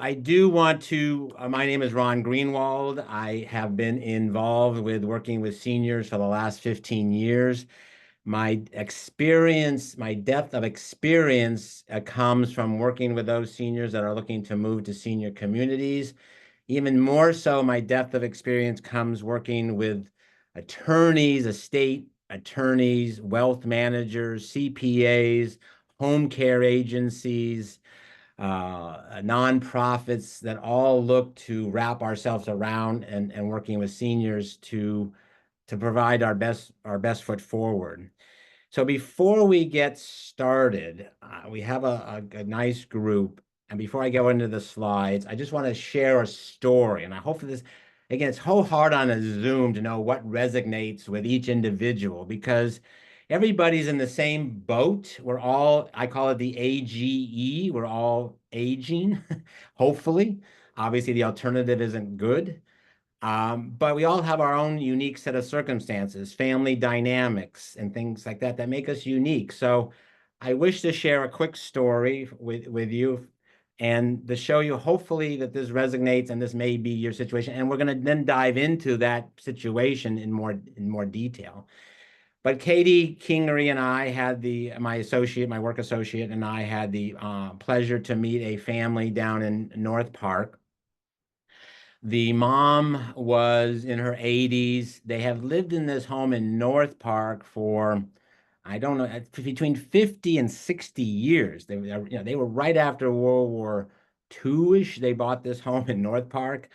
I do want to, my name is Ron Greenwald. I have been involved with working with seniors for the last 15 years. My experience, my depth of experience comes from working with those seniors that are looking to move to senior communities. Even more so, my depth of experience comes working with attorneys, estate attorneys, wealth managers, CPAs, home care agencies, nonprofits that all look to wrap ourselves around and working with seniors to provide our best foot forward. So before we get started, we have a nice group. And before I go into the slides, I just want to share a story. And I hope for this, again, it's so hard on a Zoom to know what resonates with each individual because everybody's in the same boat. We're all, I call it the AGE, we're all aging, hopefully. Obviously, the alternative isn't good. But we all have our own unique set of circumstances, family dynamics, and things like that that make us unique. So I wish to share a quick story with you and to show you hopefully that this resonates and this may be your situation. And we're going to then dive into that situation in more detail. But Katie Kingery and I had my work associate, and I had the pleasure to meet a family down in North Park. The mom was in her 80s. They have lived in this home in North Park for, I don't know, between 50 and 60 years. They were right after World War II-ish. They bought this home in North Park.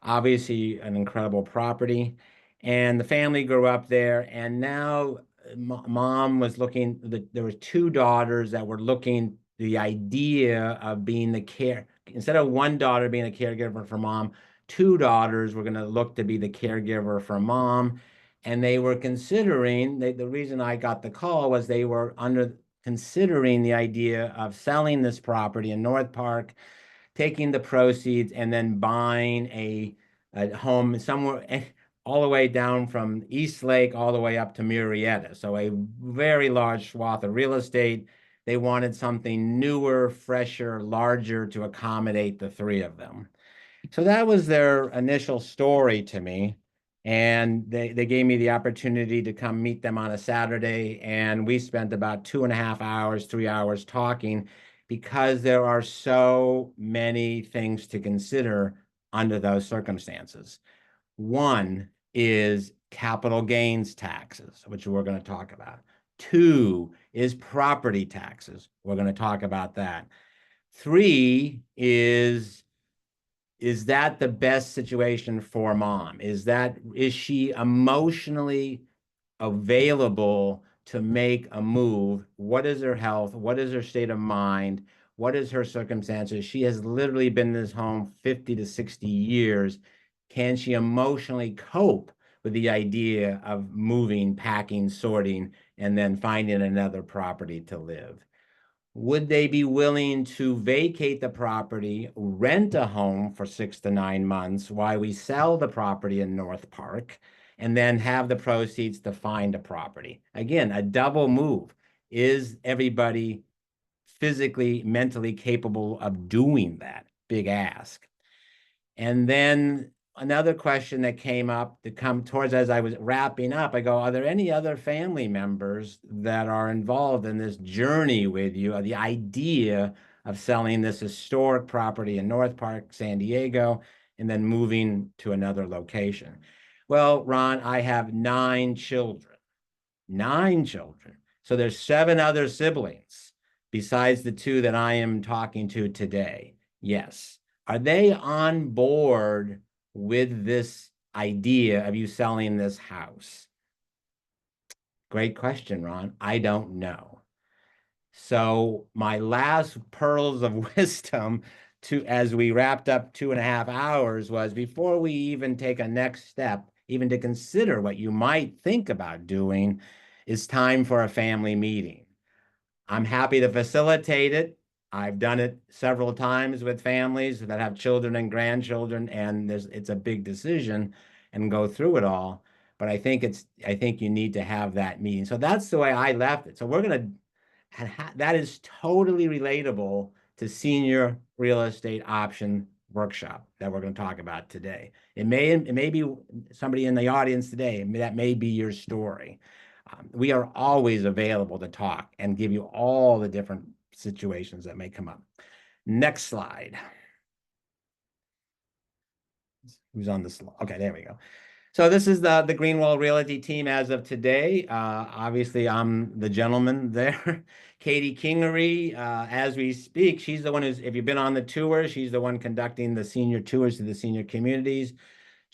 Obviously, an incredible property. And the family grew up there. And now mom was looking, there were two daughters that were looking the idea of being instead of one daughter being a caregiver for mom, two daughters were going to look to be the caregiver for mom. And they were considering, the reason I got the call was they were considering the idea of selling this property in North Park, taking the proceeds, and then buying a home somewhere all the way down from East Lake all the way up to Murrieta. So a very large swath of real estate. They wanted something newer, fresher, larger to accommodate the three of them. So that was their initial story to me. And they gave me the opportunity to come meet them on a Saturday. And we spent about 2.5 hours, 3 hours talking because there are so many things to consider under those circumstances. One is capital gains taxes, which we're going to talk about. Two is property taxes. We're going to talk about that. Three is that the best situation for mom? Is she emotionally available to make a move? What is her health? What is her state of mind? What is her circumstances? She has literally been in this home 50 to 60 years. Can she emotionally cope with the idea of moving, packing, sorting, and then finding another property to live? Would they be willing to vacate the property, rent a home for 6 to 9 months while we sell the property in North Park, and then have the proceeds to find a property? Again, a double move. Is everybody physically, mentally capable of doing that? Big ask. And then another question that came up to come towards as I was wrapping up, I go, are there any other family members that are involved in this journey with you, or the idea of selling this historic property in North Park, San Diego, and then moving to another location? Well, Ron, I have 9 children, 9 children. So there's 7 other siblings besides the two that I am talking to today. Yes. Are they on board with this idea of you selling this house? Great question, Ron. I don't know. So my last pearls of wisdom as we wrapped up 2.5 hours was, before we even take a next step, even to consider what you might think about doing, is time for a family meeting. I'm happy to facilitate it. I've done it several times with families that have children and grandchildren, and it's a big decision and go through it all. But I think you need to have that meeting. So that's the way I left it. So that is totally relatable to senior real estate option workshop that we're going to talk about today. It may be somebody in the audience today, that may be your story. We are always available to talk and give you all the different situations that may come up. Next slide. Who's on this? Okay, there we go. So this is the Greenwald Realty team as of today. Obviously, I'm the gentleman there. Katie Kingery, as we speak, she's the one who's, if you've been on the tour, she's the one conducting the senior tours to the senior communities.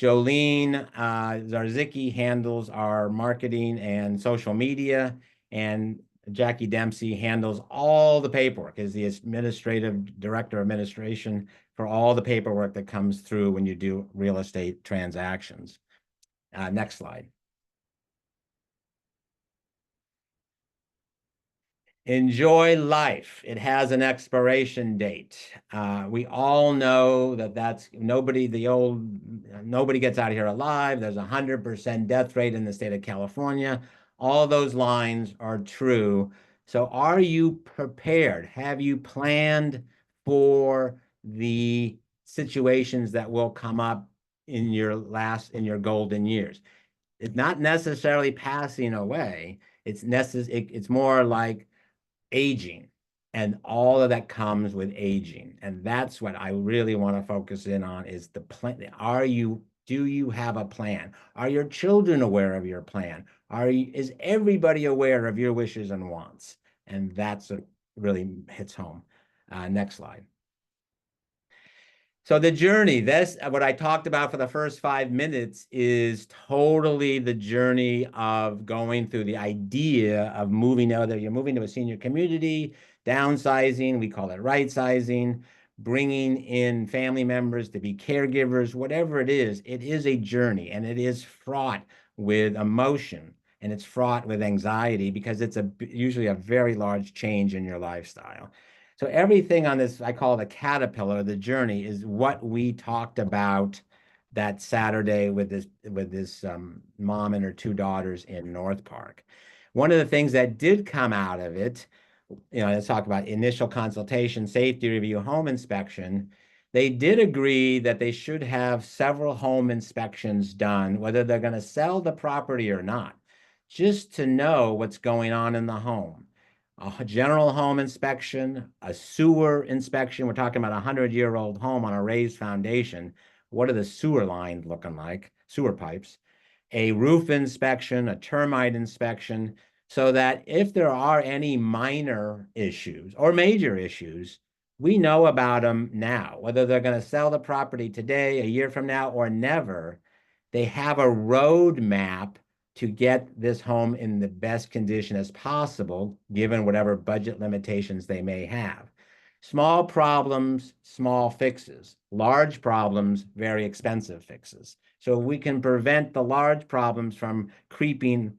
Jolene Zarzicki handles our marketing and social media, and Jackie Dempsey handles all the paperwork, is the administrative director of administration for all the paperwork that comes through when you do real estate transactions. Next slide. Enjoy life. It has an expiration date. We all know that that's nobody, nobody gets out of here alive. There's 100% death rate in the state of California. All those lines are true. So are you prepared? Have you planned for the situations that will come up in your golden years? It's not necessarily passing away. It's more like aging, and all of that comes with aging. And that's what I really want to focus in on, is the plan. Do you have a plan? Are your children aware of your plan? Is everybody aware of your wishes and wants? And that's what really hits home. Next slide. So the journey, what I talked about for the first 5 minutes, is totally the journey of going through the idea of moving, whether you're moving to a senior community, downsizing, we call it right sizing, bringing in family members to be caregivers, whatever it is a journey, and it is fraught with emotion, and it's fraught with anxiety, because it's usually a very large change in your lifestyle. So everything on this, I call it a caterpillar, the journey, is what we talked about that Saturday with this mom and her 2 daughters in North Park. One of the things that did come out of it, let's talk about initial consultation, safety review, home inspection. They did agree that they should have several home inspections done, whether they're going to sell the property or not, just to know what's going on in the home. A general home inspection, a sewer inspection. We're talking about a 100-year-old home on a raised foundation. What are the sewer lines looking like? Sewer pipes. A roof inspection, a termite inspection, so that if there are any minor issues or major issues, we know about them now. Whether they're going to sell the property today, a year from now, or never, they have a roadmap to get this home in the best condition as possible, given whatever budget limitations they may have. Small problems, small fixes. Large problems, very expensive fixes. So if we can prevent the large problems from creeping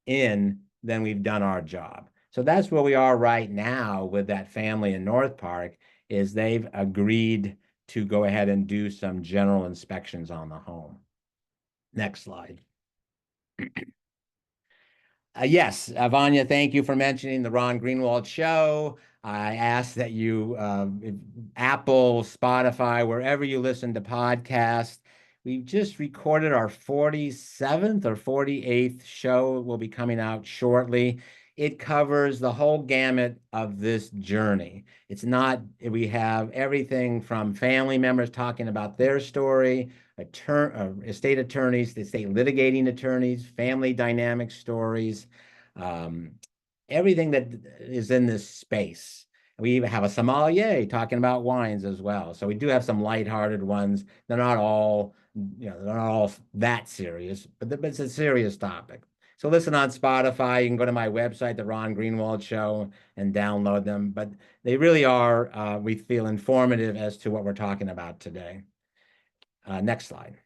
in, then we've done our job. So that's where we are right now with that family in North Park, is they've agreed to go ahead and do some general inspections on the home. Next slide. Yes, Vanya, thank you for mentioning the Ron Greenwald Show. I ask that you, Apple, Spotify, wherever you listen to podcasts, we've just recorded our 47th or 48th show. Will be coming out shortly. It covers the whole gamut of this journey. We have everything from family members talking about their story, estate attorneys, estate litigating attorneys, family dynamic stories, everything that is in this space. We even have a sommelier talking about wines as well. So we do have some lighthearted ones. They're not all that serious, but it's a serious topic. So listen on Spotify. You can go to my website, The Ron Greenwald Show, and download them. But they really are, we feel, informative as to what we're talking about today. Next slide.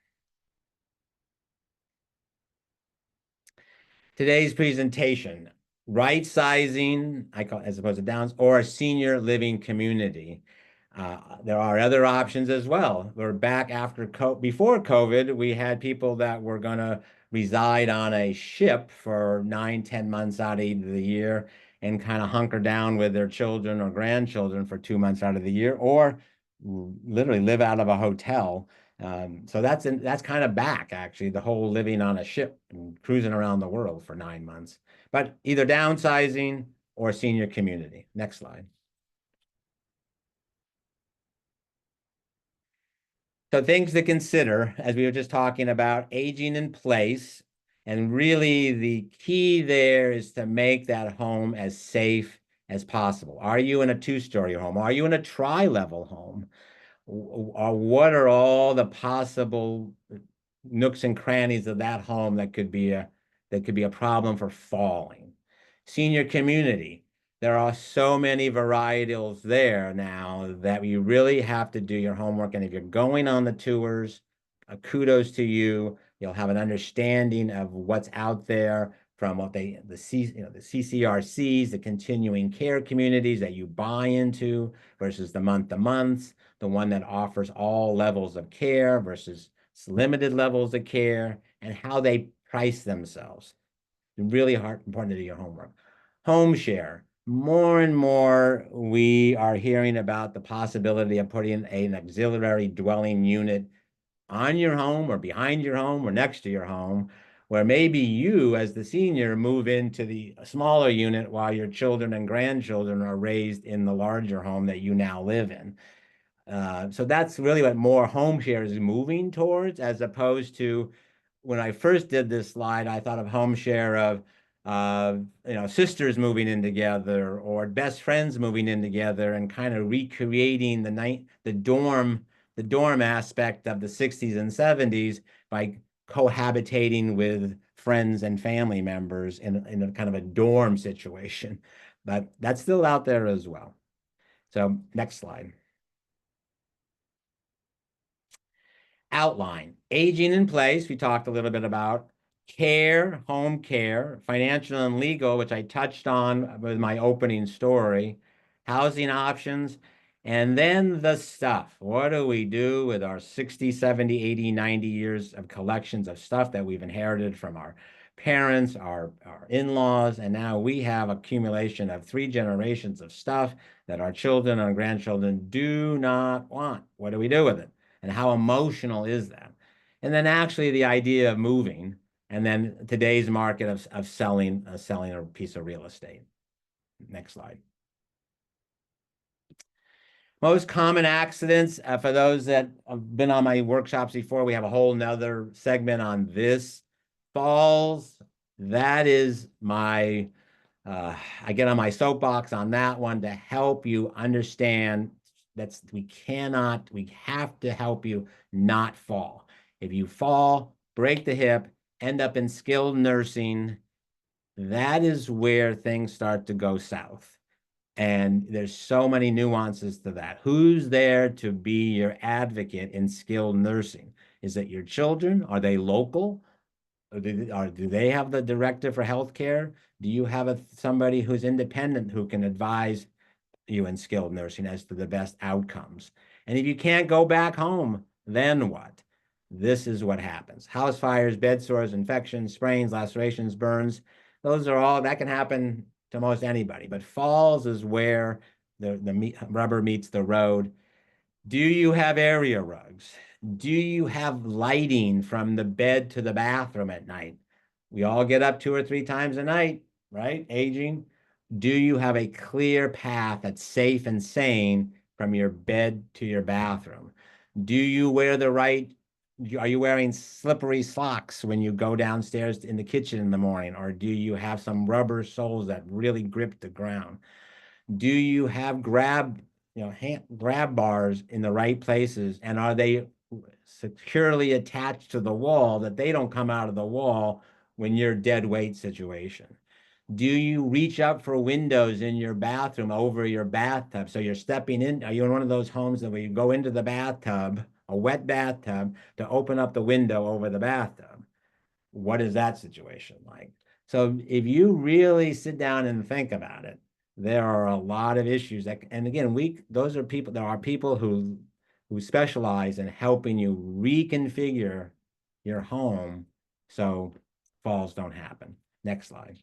Today's presentation, right sizing, I call it, as opposed to downs, or a senior living community. There are other options as well. We're back before COVID, we had people that were going to reside on a ship for 9-10 months out of the year and kind of hunker down with their children or grandchildren for 2 months out of the year, or literally live out of a hotel. So that's kind of back, actually, the whole living on a ship and cruising around the world for 9 months. But either downsizing or senior community. Next slide. So things to consider, as we were just talking about, aging in place. And really the key there is to make that home as safe as possible. Are you in a two-story home? Are you in a tri-level home? Or what are all the possible nooks and crannies of that home that could be a problem for falling? Senior community. There are so many varietals there now that you really have to do your homework. And if you're going on the tours, kudos to you. You'll have an understanding of what's out there from what the CCRCs, the continuing care communities that you buy into versus the month-to-months, the one that offers all levels of care versus limited levels of care, and how they price themselves. Really important to do your homework. Home share. More and more, we are hearing about the possibility of putting an auxiliary dwelling unit on your home or behind your home or next to your home, where maybe you, as the senior, move into the smaller unit while your children and grandchildren are raised in the larger home that you now live in. So that's really what more home share is moving towards, as opposed to when I first did this slide, I thought of home share of sisters moving in together or best friends moving in together and kind of recreating the dorm aspect of the 60s and 70s by cohabitating with friends and family members in a kind of a dorm situation. But that's still out there as well. So next slide. Outline, aging in place, we talked a little bit about. Care, home care, financial and legal, which I touched on with my opening story. Housing options, and then the stuff. What do we do with our 60, 70, 80, 90 years of collections of stuff that we've inherited from our parents, our in-laws, and now we have accumulation of 3 generations of stuff that our children and grandchildren do not want. What do we do with it? And how emotional is that? And then actually the idea of moving, and then today's market of selling a piece of real estate. Next slide. Most common accidents, for those that have been on my workshops before, we have a whole nother segment on this. Falls, that is I get on my soapbox on that one to help you understand we have to help you not fall. If you fall, break the hip, end up in skilled nursing, that is where things start to go south. And there's so many nuances to that. Who's there to be your advocate in skilled nursing? Is it your children? Are they local? Or do they have the director for healthcare? Do you have somebody who's independent who can advise you in skilled nursing as to the best outcomes? And if you can't go back home, then what? This is what happens. House fires, bed sores, infections, sprains, lacerations, burns. Those are all that can happen to most anybody. But falls is where the rubber meets the road. Do you have area rugs? Do you have lighting from the bed to the bathroom at night? We all get up 2 or 3 times a night, right? Aging. Do you have a clear path that's safe and sane from your bed to your bathroom? Do you wear are you wearing slippery socks when you go downstairs in the kitchen in the morning? Or do you have some rubber soles that really grip the ground? Do you have grab bars in the right places, and are they securely attached to the wall that they don't come out of the wall when you're dead weight situation? Do you reach up for windows in your bathroom over your bathtub? So you're stepping in. Are you in one of those homes that where you go into the bathtub, a wet bathtub, to open up the window over the bathtub? What is that situation like? So if you really sit down and think about it, there are a lot of issues and again, there are people who specialize in helping you reconfigure your home so falls don't happen. Next slide.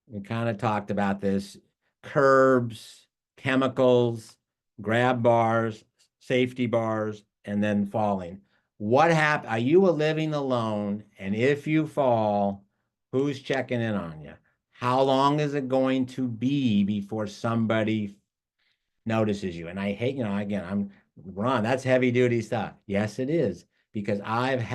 We kind of talked about this: curbs, chemicals, grab bars, safety bars, and then falling. What happened? Are you a living alone? And if you fall, who's checking in on you? How long is it going to be before somebody notices you? And I hate, again, I'm Ron, that's heavy duty stuff. Yes, it is, because I've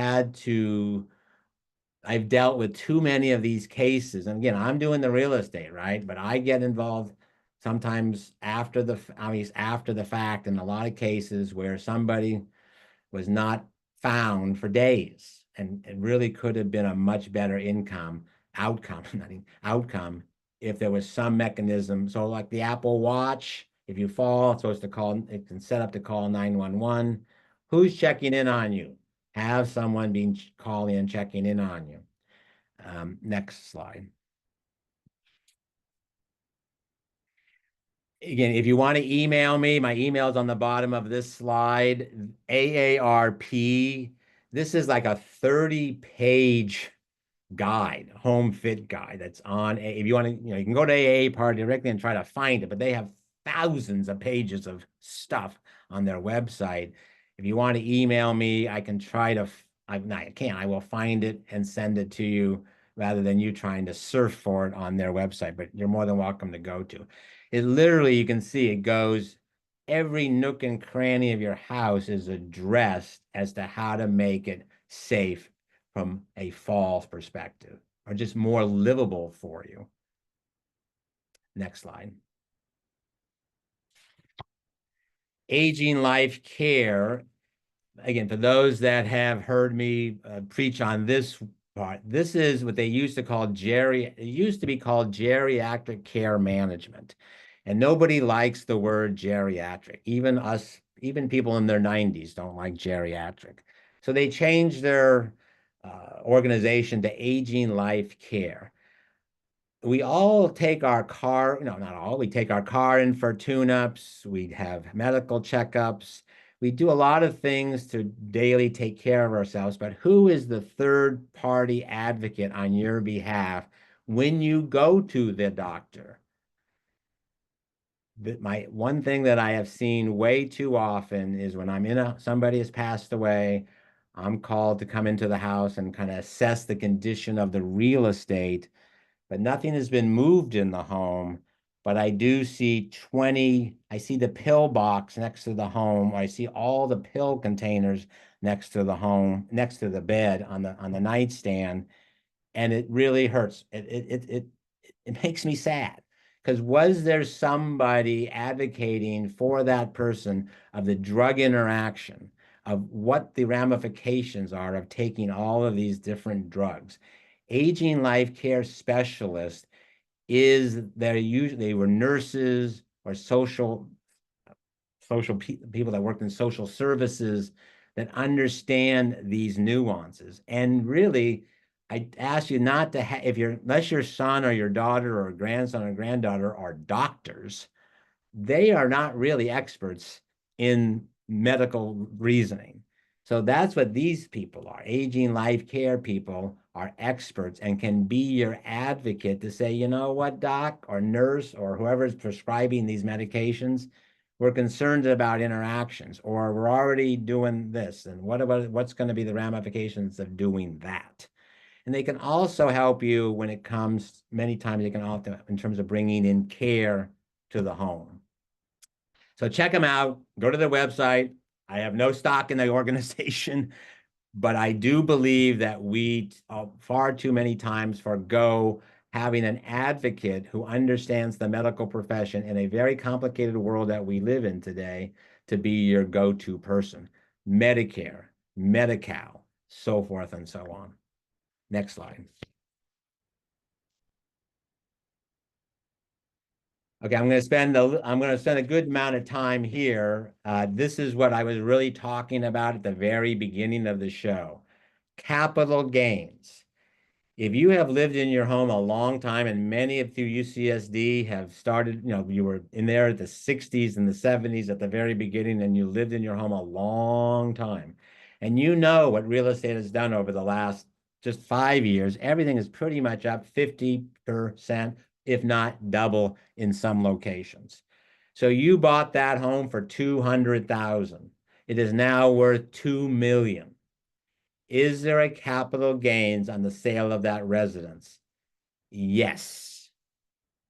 dealt with too many of these cases. And again, I'm doing the real estate, right? But I get involved sometimes after the fact in a lot of cases where somebody was not found for days. And it really could have been a much better outcome, outcome if there was some mechanism. So like the Apple Watch, if you fall, it's supposed to call, it can set up to call 911. Who's checking in on you? Have someone being calling and checking in on you. Next slide. Again, if you want to email me, my email is on the bottom of this slide. AARP. This is like a 30-page guide, home fit guide that's on. If you want to, you can go to AA Party directly and try to find it, but they have thousands of pages of stuff on their website. If you want to email me, I can try to, I can't, I will find it and send it to you rather than you trying to surf for it on their website, but you're more than welcome to go to. It literally, you can see it goes, every nook and cranny of your house is addressed as to how to make it safe from a fall perspective, or just more livable for you. Next slide. Aging life care. Again, for those that have heard me preach on this part, this is what they used to call it used to be called geriatric care management. And nobody likes the word geriatric. Even us, even people in their 90s don't like geriatric. So they changed their organization to aging life care. We all take our car, not all, we take our car in for tune-ups, we have medical checkups, we do a lot of things to daily take care of ourselves, but who is the third party advocate on your behalf when you go to the doctor? My one thing that I have seen way too often is when somebody has passed away, I'm called to come into the house and kind of assess the condition of the real estate, but nothing has been moved in the home. But I do see I see the pill box next to the home. I see all the pill containers next to the home, next to the bed on the nightstand. And it really hurts. It makes me sad, because was there somebody advocating for that person of the drug interaction, of what the ramifications are of taking all of these different drugs? Aging life care specialist they were nurses or people that worked in social services that understand these nuances. And really, I ask you not to unless your son or your daughter or grandson or granddaughter are doctors, they are not really experts in medical reasoning. So that's what these people are. Aging life care people are experts and can be your advocate to say, you know what, doc or nurse or whoever is prescribing these medications, we're concerned about interactions, or we're already doing this. And what's going to be the ramifications of doing that? And they can also help you when it comes, many times they can also, in terms of bringing in care to the home. So check them out, go to their website. I have no stock in the organization, but I do believe that we far too many times forgo having an advocate who understands the medical profession in a very complicated world that we live in today to be your go-to person. Medicare, Medi-Cal, so forth and so on. Next slide. Okay, I'm going to spend a good amount of time here. This is what I was really talking about at the very beginning of the show. Capital gains. If you have lived in your home a long time, and many of you UCSD have started, you were in there at the 60s and the 70s at the very beginning, and you lived in your home a long time, and you know what real estate has done over the last just 5 years, everything is pretty much up 50%, if not double in some locations. So you bought that home for 200,000. It is now worth 2 million. Is there a capital gains on the sale of that residence? Yes.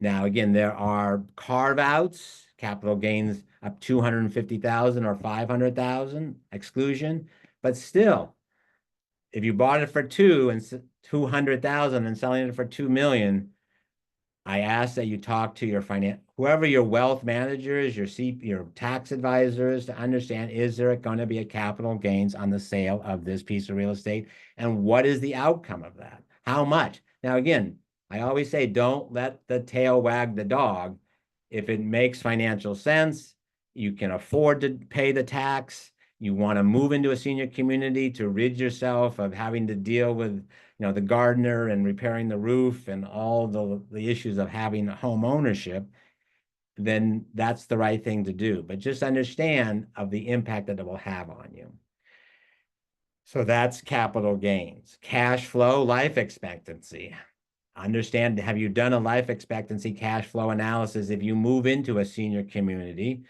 Now, again, there are carve-outs, capital gains up 250,000 or 500,000 exclusion, but still, if you bought it for 200,000 and selling it for 2 million, I ask that you talk to your whoever your wealth manager is, your tax advisors, to understand, is there going to be a capital gains on the sale of this piece of real estate? And what is the outcome of that? How much? Now, again, I always say, don't let the tail wag the dog. If it makes financial sense, you can afford to pay the tax, you want to move into a senior community to rid yourself of having to deal with the gardener and repairing the roof and all the issues of having home ownership, then that's the right thing to do. But just understand of the impact that it will have on you. So that's capital gains. Cash flow, life expectancy. Understand, have you done a life expectancy cash flow analysis? If you move into a senior community,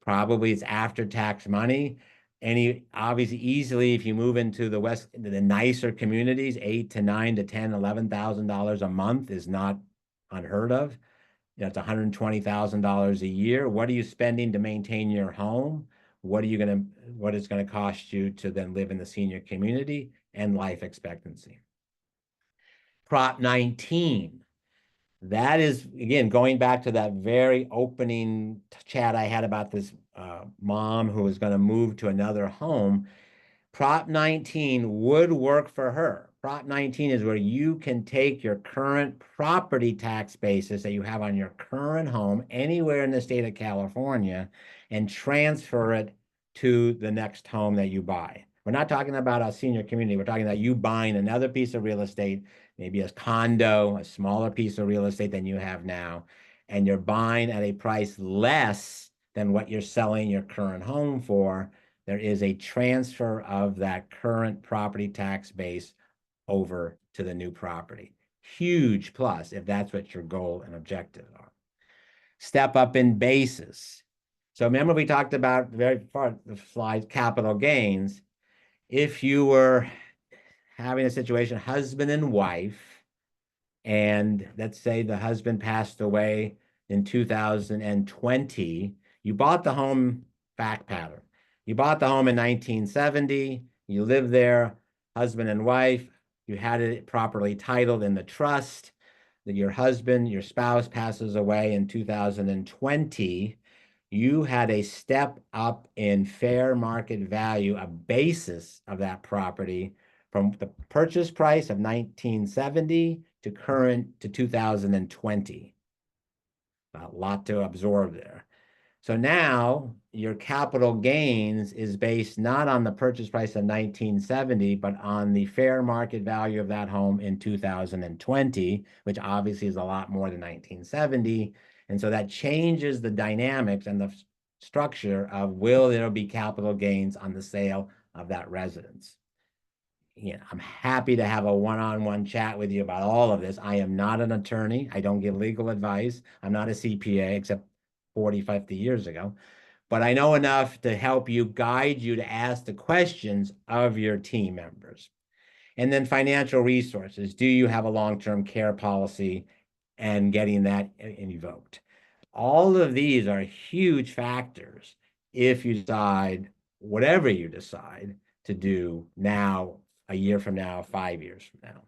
probably it's after tax money. Obviously, easily, if you move into the nicer communities, $8,000 to $9,000 to $10,000, $11,000 a month is not unheard of. That's $120,000 a year. What are you spending to maintain your home? What is going to cost you to then live in the senior community, and life expectancy. Prop 19. That is, again, going back to that very opening chat I had about this mom who was going to move to another home. Prop 19 would work for her. Prop 19 is where you can take your current property tax basis that you have on your current home anywhere in the state of California and transfer it to the next home that you buy. We're not talking about a senior community. We're talking about you buying another piece of real estate, maybe a condo, a smaller piece of real estate than you have now, and you're buying at a price less than what you're selling your current home for. There is a transfer of that current property tax base over to the new property. Huge plus if that's what your goal and objectives are. Step up in basis. So remember we talked about very far the slide, capital gains. If you were having a situation, husband and wife, and let's say the husband passed away in 2020, you bought the home, fact pattern. You bought the home in 1970, you lived there, husband and wife, you had it properly titled in the trust, that your husband, your spouse passes away in 2020, you had a step up in fair market value, a basis of that property from the purchase price of 1970 to current to 2020. A lot to absorb there. So now your capital gains is based not on the purchase price of 1970, but on the fair market value of that home in 2020, which obviously is a lot more than 1970. And so that changes the dynamics and the structure of will there be capital gains on the sale of that residence. I'm happy to have a one-on-one chat with you about all of this. I am not an attorney. I don't give legal advice. I'm not a CPA, except 40, 50 years ago. But I know enough to help you, guide you to ask the questions of your team members. And then financial resources. Do you have a long-term care policy and getting that invoked? All of these are huge factors if you decide, whatever you decide to do now, a year from now, 5 years from now.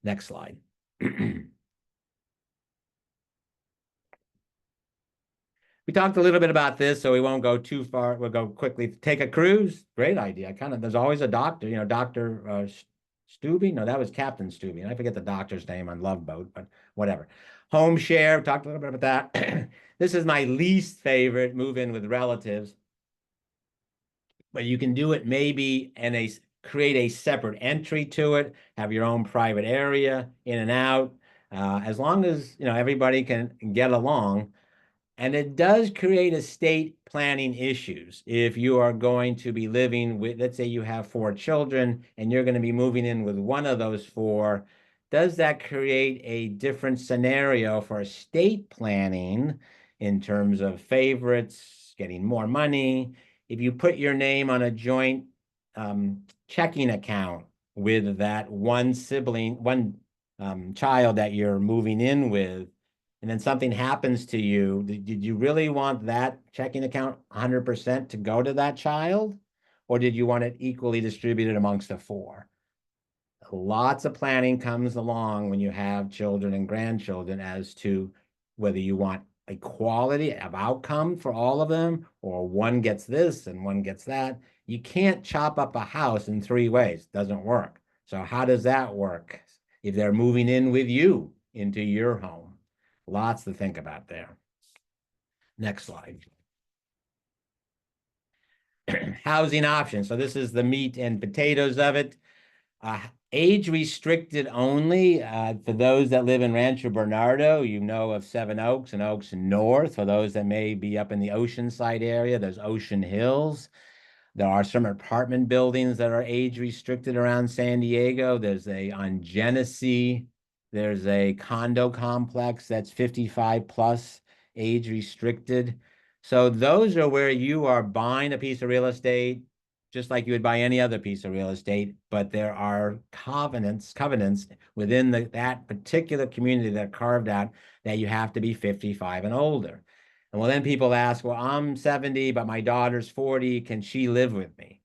Next slide. We talked a little bit about this, so we won't go too far. We'll go quickly. Take a cruise. Great idea. There's always a doctor, Dr. Stubbe. No, that was Captain Stubbe. I forget the doctor's name on Love Boat, but whatever. Home share. Talked a little bit about that. This is my least favorite, move in with relatives. But you can do it maybe in create a separate entry to it, have your own private area in and out, as long as everybody can get along. And it does create estate planning issues. If you are going to be living with, let's say you have 4 children and you're going to be moving in with one of those 4, does that create a different scenario for estate planning in terms of favorites, getting more money? If you put your name on a joint checking account with that one sibling, one child that you're moving in with, and then something happens to you, did you really want that checking account 100% to go to that child? Or did you want it equally distributed amongst the four? Lots of planning comes along when you have children and grandchildren as to whether you want equality of outcome for all of them, or one gets this and one gets that. You can't chop up a house in three ways. It doesn't work. So how does that work if they're moving in with you into your home? Lots to think about there. Next slide. Housing options. So this is the meat and potatoes of it. Uh, age restricted only. For those that live in Rancho Bernardo, you know of Seven Oaks and Oaks North. For those that may be up in the Oceanside area, there's Ocean Hills. There are some apartment buildings that are age restricted around San Diego. There's on Genesee. There's a condo complex that's 55 plus, age restricted. So those are where you are buying a piece of real estate, just like you would buy any other piece of real estate, but there are covenants within that particular community that are carved out that you have to be 55 and older. And well, then people ask, well, I'm 70, but my daughter's 40. Can she live with me?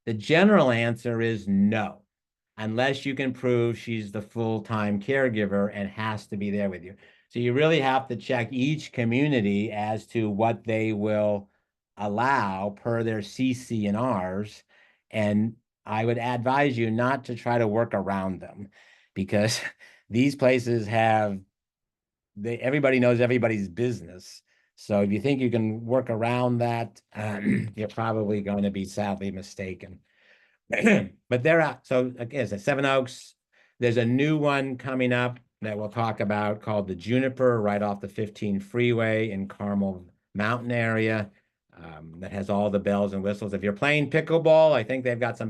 The general answer is no, unless you can prove she's the full-time caregiver and has to be there with you. So you really have to check each community as to what they will allow per their CC&Rs. And I would advise you not to try to work around them, because these places have, everybody knows everybody's business. So if you think you can work around that, you're probably going to be sadly mistaken. But they're out. So again, it's Seven Oaks. There's a new one coming up that we'll talk about called the Juniper, right off the 15 freeway in Carmel Mountain area. That has all the bells and whistles. If you're playing pickleball, I think they've got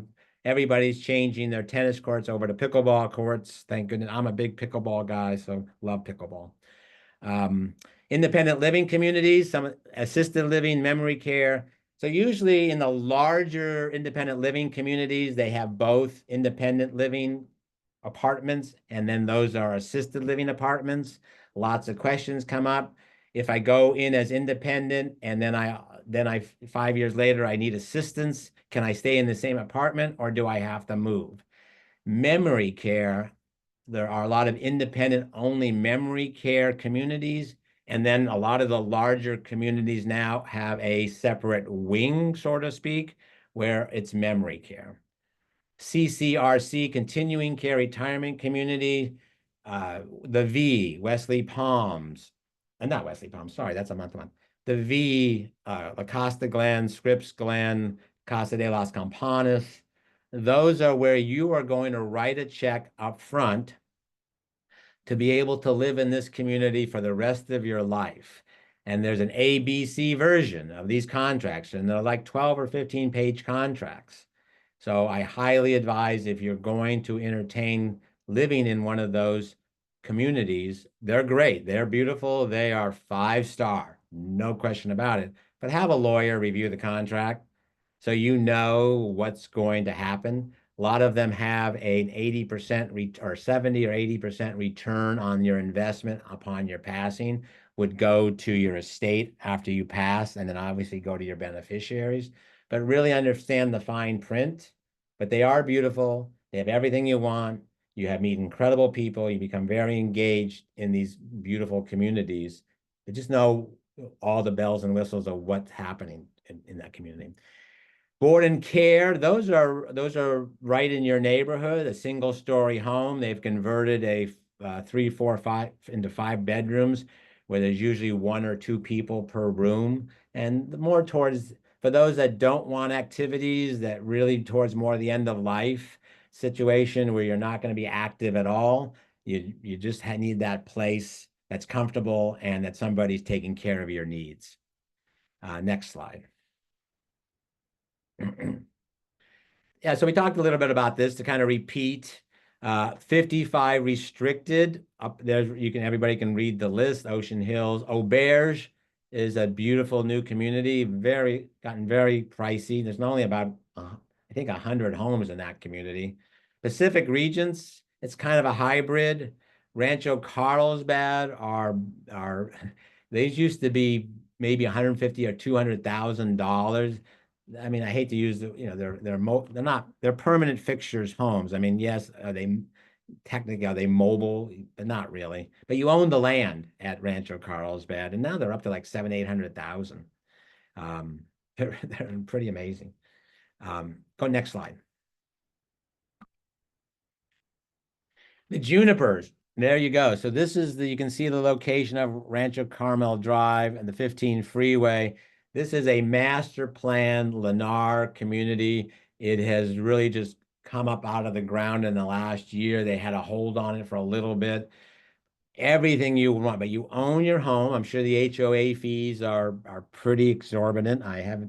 everybody's changing their tennis courts over to pickleball courts. Thank goodness. I'm a big pickleball guy, so love pickleball. Independent living communities, some assisted living, memory care. So usually in the larger independent living communities, they have both independent living apartments, and then those are assisted living apartments. Lots of questions come up. If I go in as independent and then I 5 years later, I need assistance, can I stay in the same apartment or do I have to move? Memory care, there are a lot of independent only memory care communities. And then a lot of the larger communities now have a separate wing, so to speak, where it's memory care. CCRC, continuing care retirement community, the V, Wesley Palms, not Wesley Palms, sorry, that's a month. The V, La Costa Glen, Scripps Glen, Casa de las Campanas. Those are where you are going to write a check up front to be able to live in this community for the rest of your life. And there's an ABC version of these contracts, and they're like 12 or 15-page contracts. So I highly advise, if you're going to entertain living in one of those communities, they're great. They're beautiful. They are 5-star, no question about it. But have a lawyer review the contract so you know what's going to happen. A lot of them have an 80% or 70 or 80% return on your investment upon your passing, would go to your estate after you pass, and then obviously go to your beneficiaries. But really understand the fine print. But they are beautiful. They have everything you want. You have meet incredible people. You become very engaged in these beautiful communities. But just know all the bells and whistles of what's happening in that community. Board and care, those are right in your neighborhood, a single-story home. They've converted a 3, 4, 5 into 5 bedrooms, where there's usually 1 or 2 people per room. And more towards, for those that don't want activities, that really towards more the end of life situation where you're not going to be active at all, you just need that place that's comfortable and that somebody's taking care of your needs. Next slide. Yeah, so we talked a little bit about this to kind of repeat. 55 restricted. Up there, everybody can read the list. Ocean Hills. Auberge is a beautiful new community, gotten very pricey. There's only about I think 100 homes in that community. Pacific Regions, it's kind of a hybrid. Rancho Carlsbad are these used to be maybe 150 or $200,000. I mean, I hate to use they're not, they're permanent fixtures homes. I mean, yes, are they mobile? But not really. But you own the land at Rancho Carlsbad, and now they're up to like 700,000, 800,000. They're pretty amazing. Go next slide. The junipers. There you go. So this is you can see the location of Rancho Carmel Drive and the 15 freeway. This is a master plan Lennar community. It has really just come up out of the ground in the last year. They had a hold on it for a little bit. Everything you want, but you own your home. I'm sure the HOA fees are pretty exorbitant.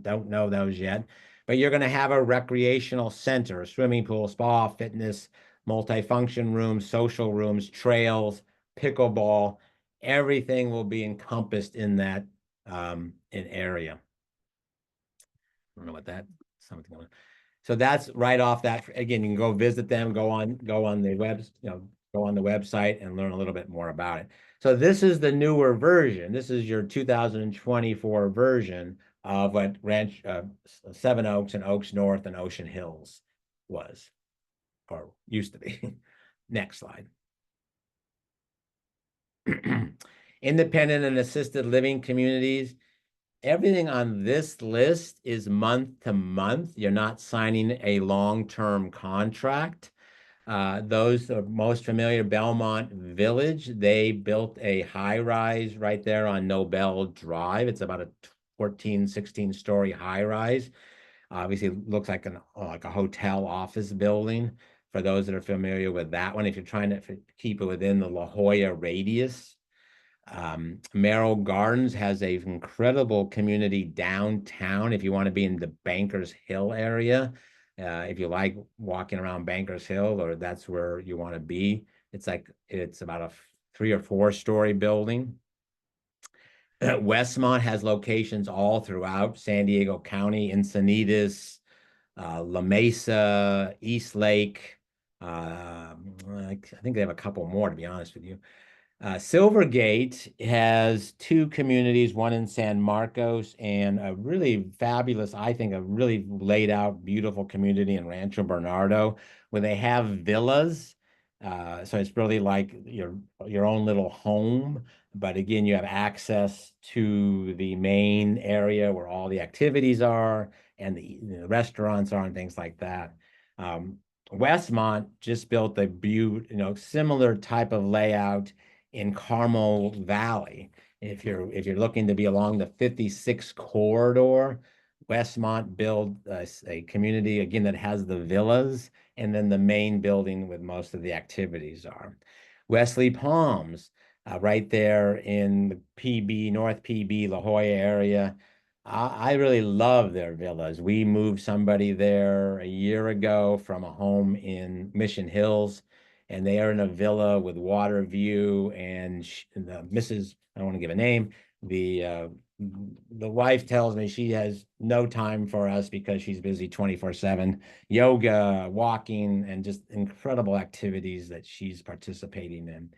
Don't know those yet, but you're going to have a recreational center, a swimming pool, spa, fitness, multifunction rooms, social rooms, trails, pickleball. Everything will be encompassed in that in area. I don't know what that something. So that's right off that. Again, you can go visit them, go on the go on the website and learn a little bit more about it. So this is the newer version. This is your 2024 version of what Seven Oaks and Oaks North and Ocean Hills was, or used to be. Next slide. Independent and assisted living communities. Everything on this list is month to month. You're not signing a long-term contract. Those are most familiar, Belmont Village. They built a high rise right there on Nobel Drive. It's about a 14, 16-story high rise. Obviously, looks like a hotel office building. For those that are familiar with that one, if you're trying to keep it within the La Jolla radius. Merrill Gardens has an incredible community downtown if you want to be in the Bankers Hill area. If you like walking around Bankers Hill, or that's where you want to be. It's about a 3 or 4 story building. Westmont has locations all throughout San Diego County, Encinitas, La Mesa, East Lake. I think they have a couple more, to be honest with you. Silvergate has 2 communities, one in San Marcos and a really fabulous, I think, a really laid out, beautiful community in Rancho Bernardo, where they have villas. So it's really like your own little home. But again, you have access to the main area where all the activities are and the restaurants are and things like that. Westmont just built a similar type of layout in Carmel Valley. If you're looking to be along the 56 corridor, Westmont built a community again that has the villas and then the main building with most of the activities are. Wesley Palms, right there in the PB, North PB, La Jolla area. I really love their villas. We moved somebody there a year ago from a home in Mission Hills, and they are in a villa with water view. And Mrs. I don't want to give a name. The wife tells me she has no time for us because she's busy 24/7, yoga, walking, and just incredible activities that she's participating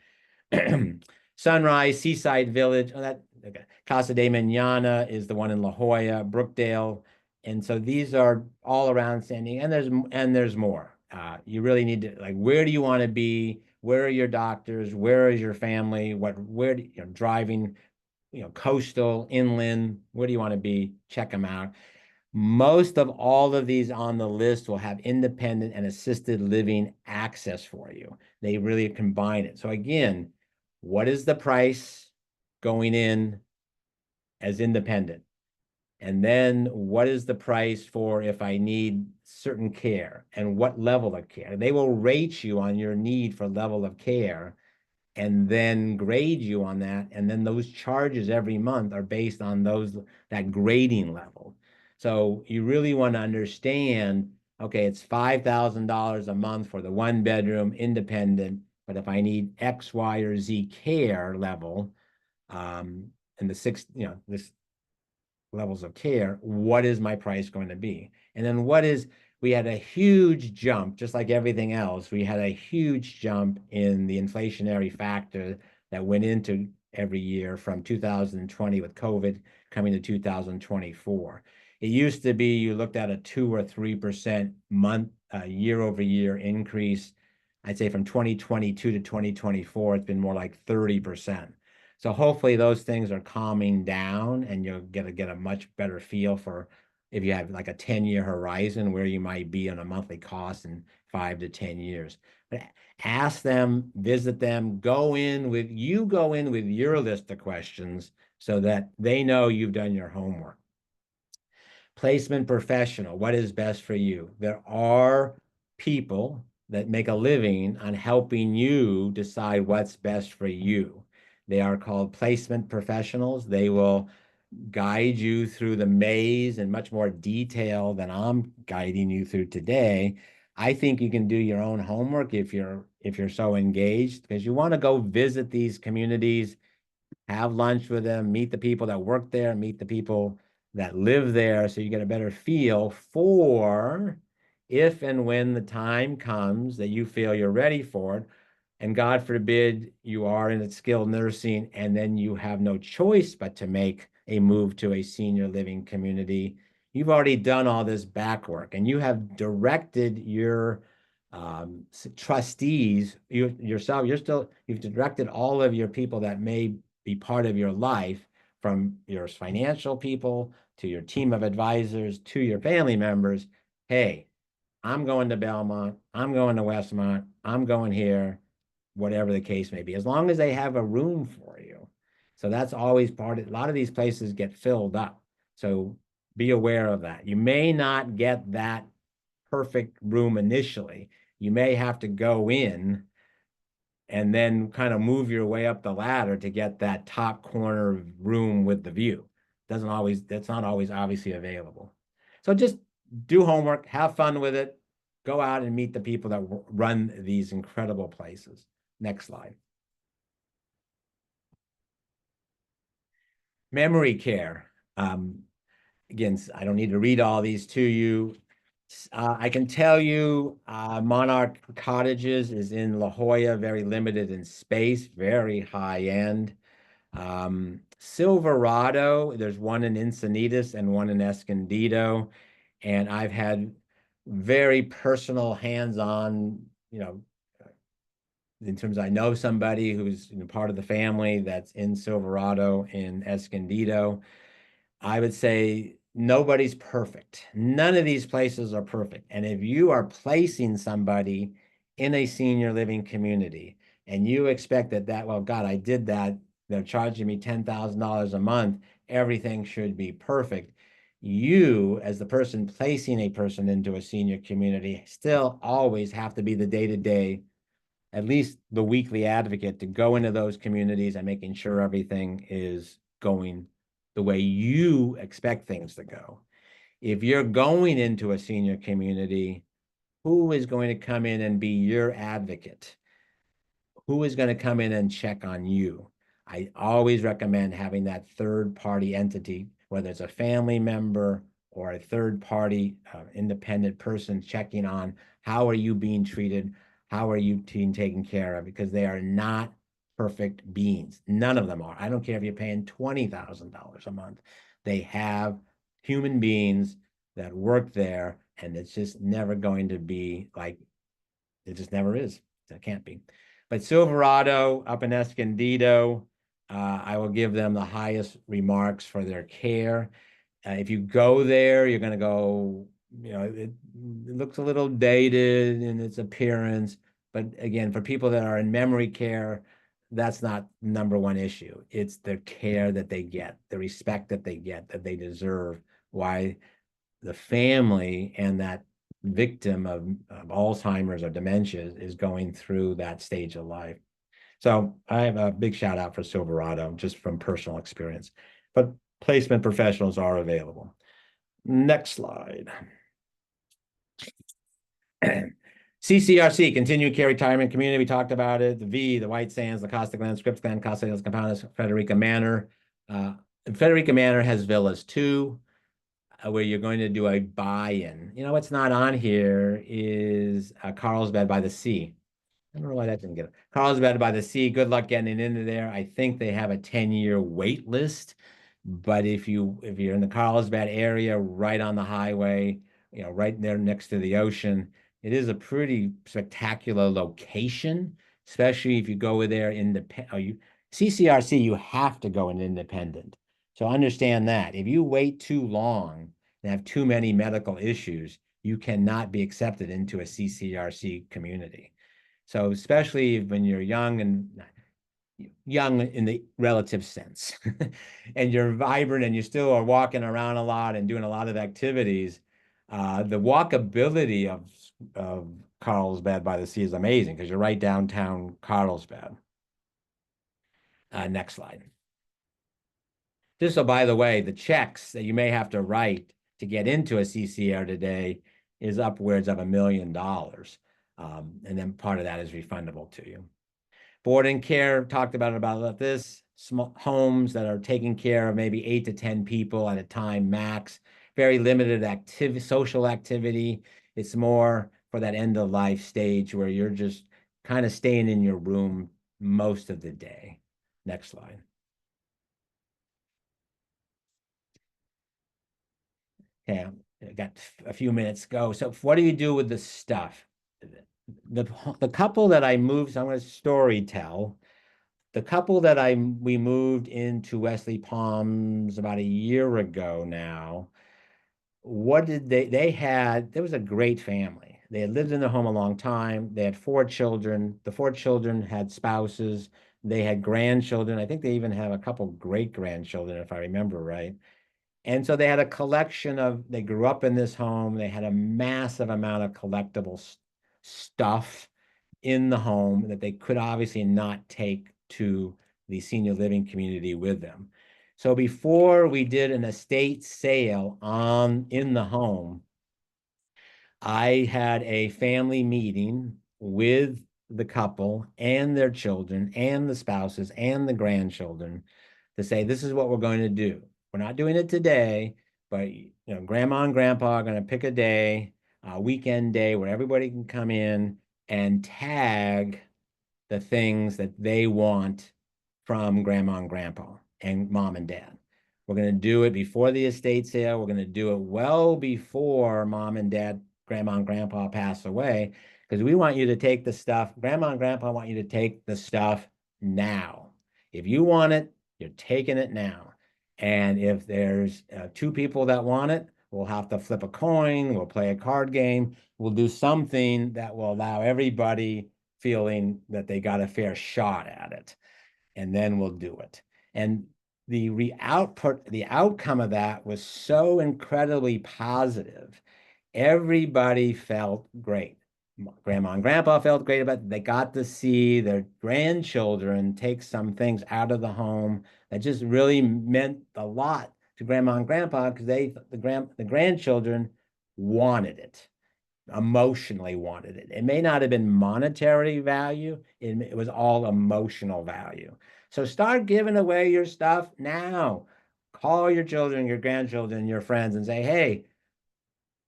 in. Sunrise, Seaside Village, okay. Casa de Manana is the one in La Jolla, Brookdale. And so these are all around San Diego, and there's more. You really need to, like, where do you want to be? Where are your doctors? Where is your family? Driving, coastal, inland, where do you want to be? Check them out. Most of all of these on the list will have independent and assisted living access for you. They really combine it. So again, what is the price going in as independent? And then what is the price for if I need certain care and what level of care? They will rate you on your need for level of care and then grade you on that. And then those charges every month are based on that grading level. So you really want to understand okay, it's $5,000 a month for the one bedroom independent, but if I need X, Y, or Z care level, and the six, this levels of care, what is my price going to be? And then we had a huge jump, just like everything else. We had a huge jump in the inflationary factor that went into every year from 2020 with COVID coming to 2024. It used to be you looked at a 2 or 3% month year over year increase. I'd say from 2022 to 2024, it's been more like 30%. So hopefully those things are calming down and you'll get a much better feel for if you have like a 10-year horizon where you might be on a monthly cost in 5 to 10 years. But ask them, visit them, go in with your list of questions so that they know you've done your homework. Placement professional, what is best for you? There are people that make a living on helping you decide what's best for you. They are called placement professionals. They will guide you through the maze in much more detail than I'm guiding you through today. I think you can do your own homework if you're so engaged, because you want to go visit these communities, have lunch with them, meet the people that work there, meet the people that live there, so you get a better feel for if and when the time comes that you feel you're ready for it. And God forbid you are in a skilled nursing and then you have no choice but to make a move to a senior living community. You've already done all this back work and you have directed your trustees, yourself, you've directed all of your people that may be part of your life, from your financial people to your team of advisors to your family members. Hey, I'm going to Belmont, I'm going to Westmont, I'm going here, whatever the case may be, as long as they have a room for you. So that's always part of it. A lot of these places get filled up. So be aware of that. You may not get that perfect room initially. You may have to go in and then kind of move your way up the ladder to get that top corner room with the view. That's not always obviously available. So just do homework, have fun with it, go out and meet the people that run these incredible places. Next slide. Memory care. Again, I don't need to read all these to you. I can tell you Monarch Cottages is in La Jolla, very limited in space, very high end. Silverado, there's one in Encinitas and one in Escondido. And I've had very personal hands-on, in terms of I know somebody who's part of the family that's in Silverado in Escondido. I would say nobody's perfect. None of these places are perfect. And if you are placing somebody in a senior living community and you expect well, God, I did that, they're charging me $10,000 a month, everything should be perfect. You, as the person placing a person into a senior community, still always have to be the day-to-day, at least the weekly advocate, to go into those communities and making sure everything is going the way you expect things to go. If you're going into a senior community, who is going to come in and be your advocate? Who is going to come in and check on you? I always recommend having that third party entity, whether it's a family member or a third party independent person checking on how are you being treated, how are you being taken care of, because they are not perfect beings. None of them are. I don't care if you're paying $20,000 a month. They have human beings that work there, and it's just never going to be like, it just never is. It can't be. But Silverado up in Escondido, I will give them the highest remarks for their care. If you go there, you're going to go, it looks a little dated in its appearance. But again, for people that are in memory care, that's not number one issue. It's the care that they get, the respect that they get, that they deserve. Why the family and that victim of Alzheimer's or dementia is going through that stage of life. So I have a big shout out for Silverado, just from personal experience. But placement professionals are available. Next slide. CCRC, Continued Care Retirement Community, we talked about it. The V, the White Sands, the Costa Glen, Scripps Glen, Costa Hills Compound, Frederica Manor. Frederica Manor has villas too, where you're going to do a buy-in. You know, what's not on here is Carlsbad by the Sea. I don't know why that didn't get it. Carlsbad by the Sea, good luck getting into there. I think they have a 10-year wait list. But if you're in the Carlsbad area, right on the highway, you know, right there next to the ocean, it is a pretty spectacular location, especially if you go there independent. CCRC, you have to go in independent. So understand that. If you wait too long and have too many medical issues, you cannot be accepted into a CCRC community. So especially when you're young and young in the relative sense, and you're vibrant and you still are walking around a lot and doing a lot of activities, the walkability of Carlsbad by the Sea is amazing because you're right downtown Carlsbad. Next slide. Just so, by the way, the checks that you may have to write to get into a CCR today is upwards of $1 million. And then part of that is refundable to you. Board and care, talked about this. Small homes that are taking care of maybe 8 to 10 people at a time max. Very limited social activity. It's more for that end of life stage where you're just kind of staying in your room most of the day. Next slide. Okay, I got a few minutes to go. So what do you do with the stuff? The couple that I moved, so I'm going to story tell. The couple that we moved into Wesley Palms about a year ago now, what did there was a great family. They had lived in their home a long time. They had 4 children. The 4 children had spouses. They had grandchildren. I think they even have a couple great grandchildren, if I remember right. And so they had a collection they grew up in this home. They had a massive amount of collectible stuff in the home that they could obviously not take to the senior living community with them. So before we did an estate sale in the home, I had a family meeting with the couple and their children and the spouses and the grandchildren to say, this is what we're going to do. We're not doing it today, but grandma and grandpa are going to pick a day, a weekend day where everybody can come in and tag the things that they want from grandma and grandpa and mom and dad. We're going to do it before the estate sale. We're going to do it well before mom and dad, grandma and grandpa pass away, because we want you to take the stuff. Grandma and grandpa want you to take the stuff now. If you want it, you're taking it now. And if there's 2 people that want it, we'll have to flip a coin. We'll play a card game. We'll do something that will allow everybody feeling that they got a fair shot at it, and then we'll do it. And the outcome of that was so incredibly positive. Everybody felt great. Grandma and grandpa felt great about it. They got to see their grandchildren take some things out of the home that just really meant a lot to grandma and grandpa, because the grandchildren wanted it, emotionally wanted it. It may not have been monetary value. It was all emotional value. So start giving away your stuff now. Call your children, your grandchildren, your friends, and say, hey,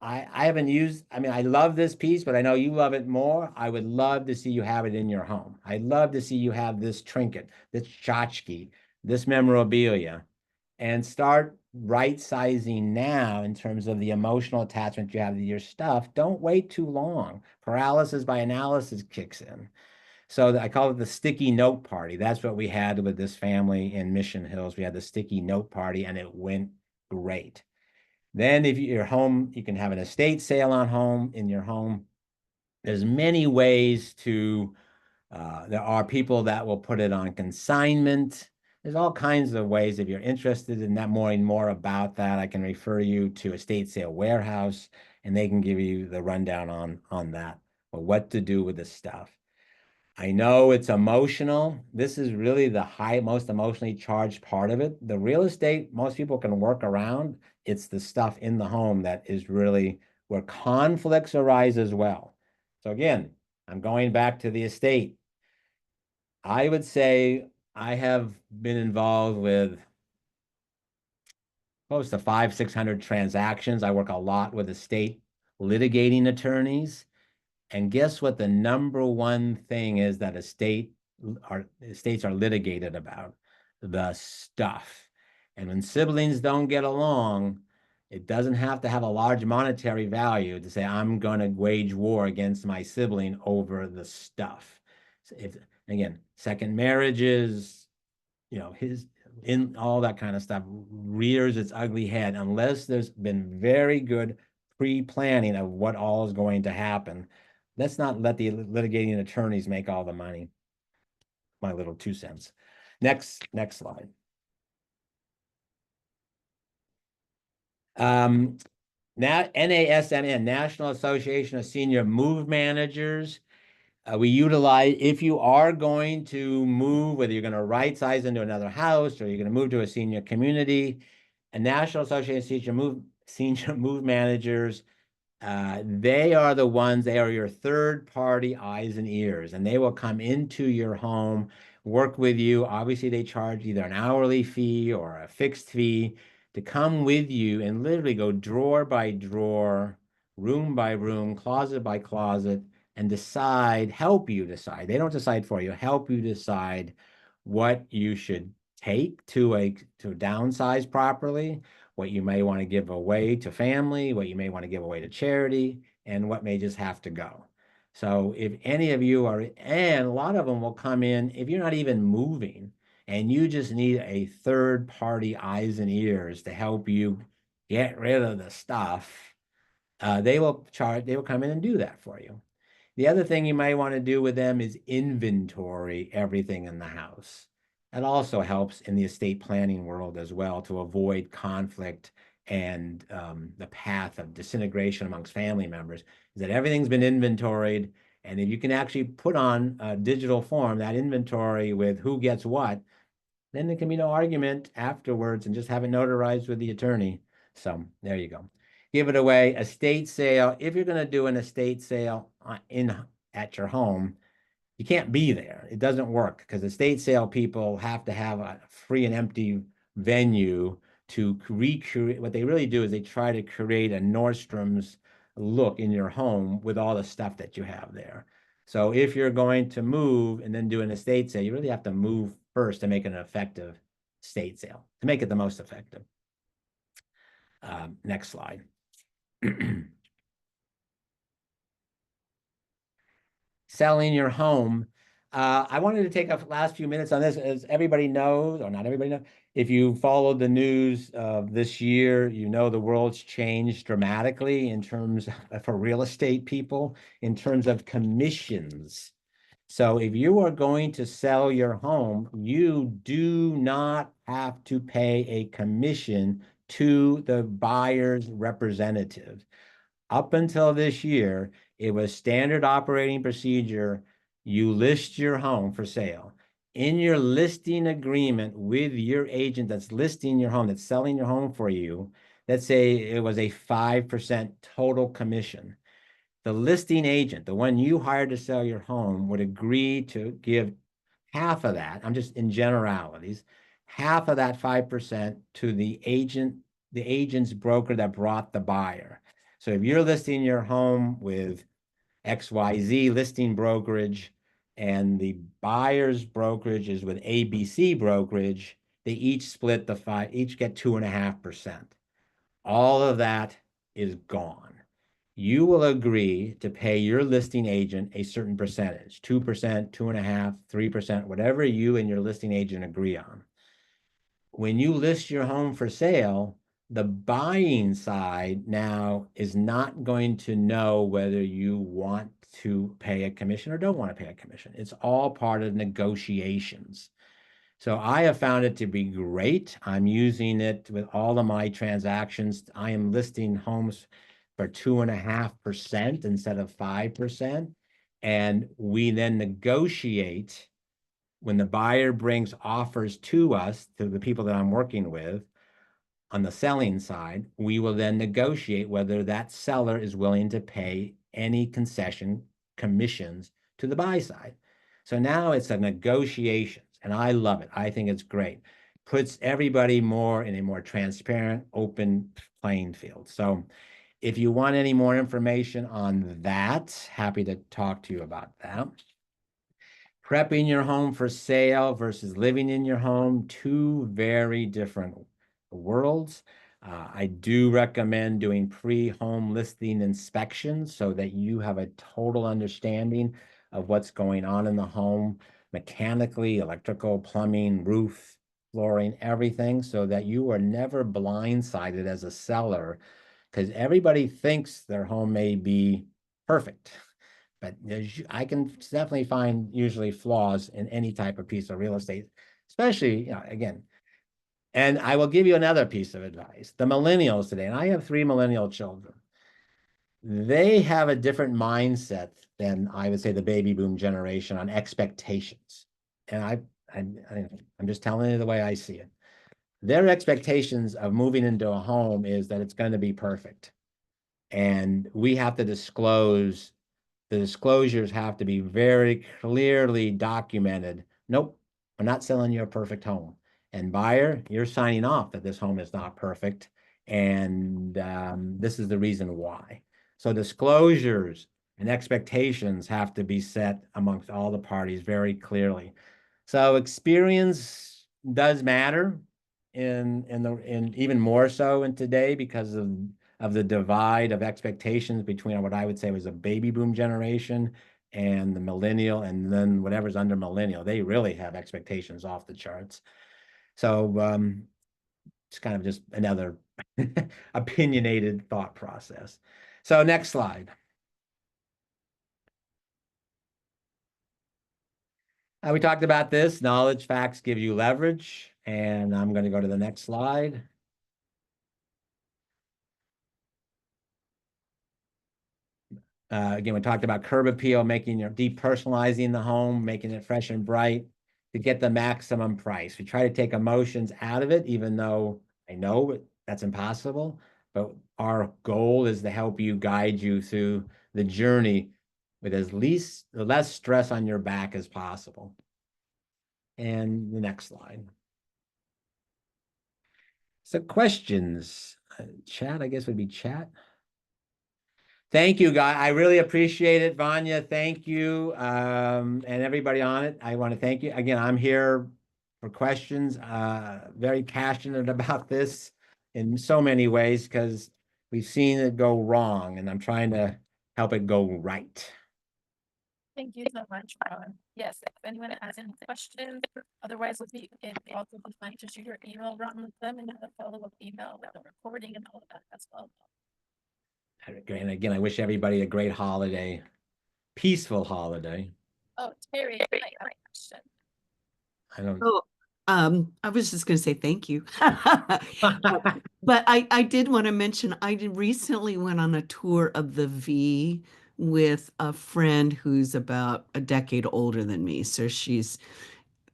I haven't used, I love this piece, but I know you love it more. I would love to see you have it in your home. I'd love to see you have this trinket, this tchotchke, this memorabilia, and start right-sizing now in terms of the emotional attachment you have to your stuff. Don't wait too long. Paralysis by analysis kicks in. So I call it the sticky note party. That's what we had with this family in Mission Hills. We had the sticky note party, and it went great. Then if you're home, you can have an estate sale in your home. There's many ways there are people that will put it on consignment. There's all kinds of ways. If you're interested in that more about that, I can refer you to Estate Sale Warehouse, and they can give you the rundown on that, or what to do with the stuff. I know it's emotional. This is really the most emotionally charged part of it. The real estate, most people can work around. It's the stuff in the home that is really where conflicts arise as well. So again, I'm going back to the estate. I would say I have been involved with close to 600 transactions. I work a lot with estate litigating attorneys. And guess what the number one thing is that estates are litigated about? The stuff. And when siblings don't get along, it doesn't have to have a large monetary value to say, I'm going to wage war against my sibling over the stuff. So if, again, second marriages, his in all that kind of stuff rears its ugly head unless there's been very good pre-planning of what all is going to happen. Let's not let the litigating attorneys make all the money. My little 2 cents. Next slide. Now, NASMN, National Association of Senior Move Managers. We utilize, if you are going to move, whether you're going to right size into another house or you're going to move to a senior community, a National Association of Senior Move Managers, they are the ones, they are your third party eyes and ears, and they will come into your home, work with you. Obviously, they charge either an hourly fee or a fixed fee to come with you and literally go drawer by drawer, room by room, closet by closet, and help you decide. They don't decide for you, help you decide what you should take to downsize properly, what you may want to give away to family, what you may want to give away to charity, and what may just have to go. So if any of you are, and a lot of them will come in, if you're not even moving and you just need a third party eyes and ears to help you get rid of the stuff, they will come in and do that for you. The other thing you might want to do with them is inventory everything in the house. That also helps in the estate planning world as well to avoid conflict and the path of disintegration amongst family members, is that everything's been inventoried. And if you can actually put on a digital form that inventory with who gets what, then there can be no argument afterwards and just have it notarized with the attorney. So there you go. Give it away. Estate sale. If you're going to do an estate sale at your home, you can't be there. It doesn't work because estate sale people have to have a free and empty venue to recreate. What they really do is they try to create a Nordstrom's look in your home with all the stuff that you have there. So if you're going to move and then do an estate sale, you really have to move first to make it an effective estate sale, to make it the most effective. Next slide. Selling your home. I wanted to take a last few minutes on this. As everybody knows, or not everybody knows, if you followed the news of this year, you know the world's changed dramatically in terms of, for real estate people, in terms of commissions. So if you are going to sell your home, you do not have to pay a commission to the buyer's representative. Up until this year, it was standard operating procedure. You list your home for sale. In your listing agreement with your agent that's listing your home, that's selling your home for you, let's say it was a 5% total commission. The listing agent, the one you hired to sell your home, would agree to give half of that, I'm just in generalities, half of that 5% to the agent's broker that brought the buyer. So if you're listing your home with XYZ listing brokerage and the buyer's brokerage is with ABC brokerage, they each split each get 2.5%. All of that is gone. You will agree to pay your listing agent a certain percentage, 2%, 2.5%, 3%, whatever you and your listing agent agree on. When you list your home for sale, the buying side now is not going to know whether you want to pay a commission or don't want to pay a commission. It's all part of negotiations. So I have found it to be great. I'm using it with all of my transactions. I am listing homes for 2.5% instead of 5%. And we then negotiate when the buyer brings offers to us, to the people that I'm working with on the selling side, we will then negotiate whether that seller is willing to pay any concession commissions to the buy side. So now it's a negotiations, and I love it. I think it's great. Puts everybody more in a more transparent, open playing field. So if you want any more information on that, happy to talk to you about that. Prepping your home for sale versus living in your home, two very different worlds. I do recommend doing pre-home listing inspections so that you have a total understanding of what's going on in the home, mechanically, electrical, plumbing, roof, flooring, everything, so that you are never blindsided as a seller, because everybody thinks their home may be perfect. But I can definitely find usually flaws in any type of piece of real estate, especially, again, and I will give you another piece of advice. The millennials today, and I have 3 millennial children, they have a different mindset than I would say the baby boom generation on expectations. And I'm just telling you the way I see it. Their expectations of moving into a home is that it's going to be perfect. And we have to disclose, the disclosures have to be very clearly documented. Nope, we're not selling you a perfect home. And buyer, you're signing off that this home is not perfect. And this is the reason why. So disclosures and expectations have to be set amongst all the parties very clearly. So experience does matter in even more so in today because of the divide of expectations between what I would say was a baby boom generation and the millennial, and then whatever's under millennial. They really have expectations off the charts. So it's kind of just another opinionated thought process. So next slide. We talked about this. Knowledge, facts give you leverage. And I'm going to go to the next slide. Again, we talked about curb appeal, making your depersonalizing the home, making it fresh and bright to get the maximum price. We try to take emotions out of it, even though I know that's impossible. But our goal is to help you guide you through the journey with the less stress on your back as possible. And the next slide. So questions, chat, I guess would be chat. Thank you, guys. I really appreciate it, Vanya. Thank you, and everybody on it. I want to thank you again. I'm here for questions. Very passionate about this in so many ways because we've seen it go wrong, and I'm trying to help it go right. Thank you so much, Ron. Yes, if anyone has any questions, otherwise we can also be fine to shoot your email, Ron, with them and have a follow-up email with the recording and all of that as well. And again, I wish everybody a great holiday, peaceful holiday. Oh, Terry, I have a question. I don't. Oh, I was just going to say thank you. But I did want to mention I did recently went on a tour of the V with a friend who's about a decade older than me. So she's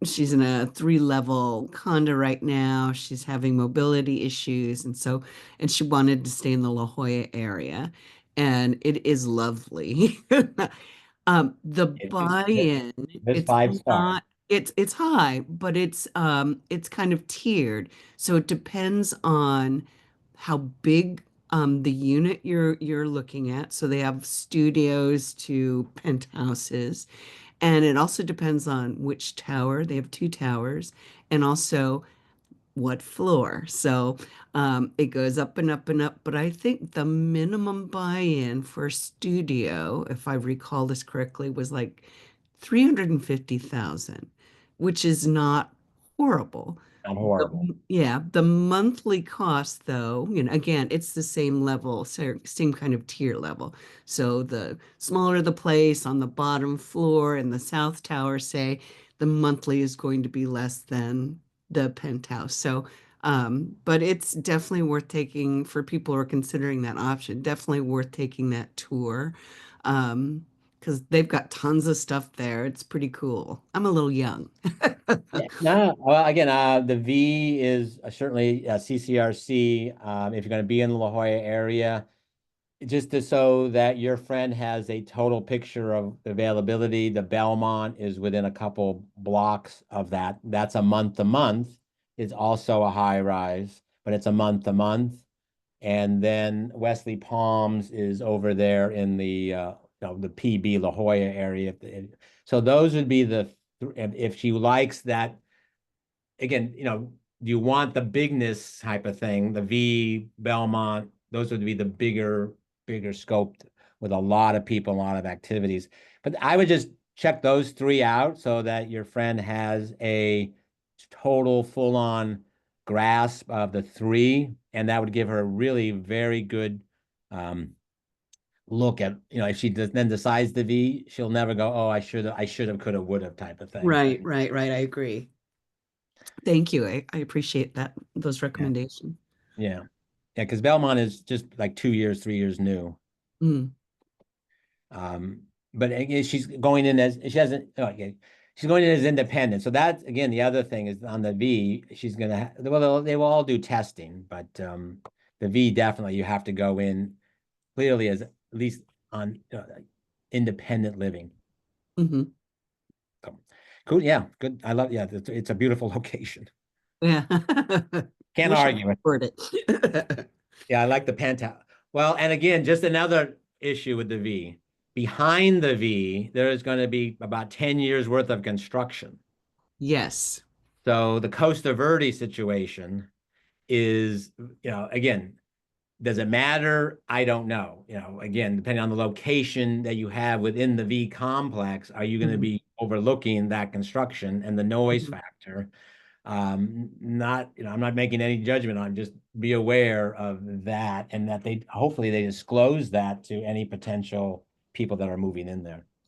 in a 3-level condo right now. She's having mobility issues, and she wanted to stay in the La Jolla area, and it is lovely. The buy-in, This it's 5 star. not, it's high, but it's kind of tiered. So it depends on how big the unit you're looking at. So they have studios to penthouses. And it also depends on which tower. They have 2 towers, and also what floor. So it goes up and up and up. But I think the minimum buy-in for a studio, if I recall this correctly, was like 350,000, which is not horrible. Not horrible. Yeah, the monthly cost, though, again, it's the same level, same kind of tier level. So the smaller the place on the bottom floor in the South Tower, say, the monthly is going to be less than the penthouse. So, but it's definitely worth taking for people who are considering that option. Definitely worth taking that tour, because they've got tons of stuff there. It's pretty cool. I'm a little young. Yeah, no, well, again, the V is certainly CCRC. If you're going to be in the La Jolla area, just so that your friend has a total picture of availability, the Belmont is within a couple blocks of that. That's a month to month. It's also a high rise, but it's a month to month. And then Wesley Palms is over there in the PB La Jolla area. So those would be if she likes that, again, do you want the bigness type of thing? The V, Belmont, those would be the bigger scoped with a lot of people, a lot of activities. But I would just check those three out so that your friend has a total full-on grasp of the three, and that would give her a really very good look at, if she then decides the V, she'll never go, oh, I should have, could have, would have type of thing. Right, right, right. I agree. Thank you. I appreciate those recommendations. Yeah. Yeah, because Belmont is just like 2 years, 3 years new. Mm. But again, she's going in as she hasn't. Okay, she's going in as independent. So that's again the other thing is on the V. She's gonna well, they will all do testing, but the V definitely you have to go in clearly as at least on independent living. Hmm. Cool. Yeah. Good. I love. Yeah. It's a beautiful location. Yeah. Can't Wish I argue it. could afford it. Yeah, I like the penthouse. Well, and again, just another issue with the V. Behind the V, there is going to be about 10 years worth of construction. Yes. So the Costa Verde situation is, again, does it matter? I don't know. Again, depending on the location that you have within the V complex, are you going to Mhm. be overlooking that construction and the noise Mhm. factor? Not, I'm not making any judgment on, just be aware of that and that hopefully they disclose that to any potential people that are moving in there.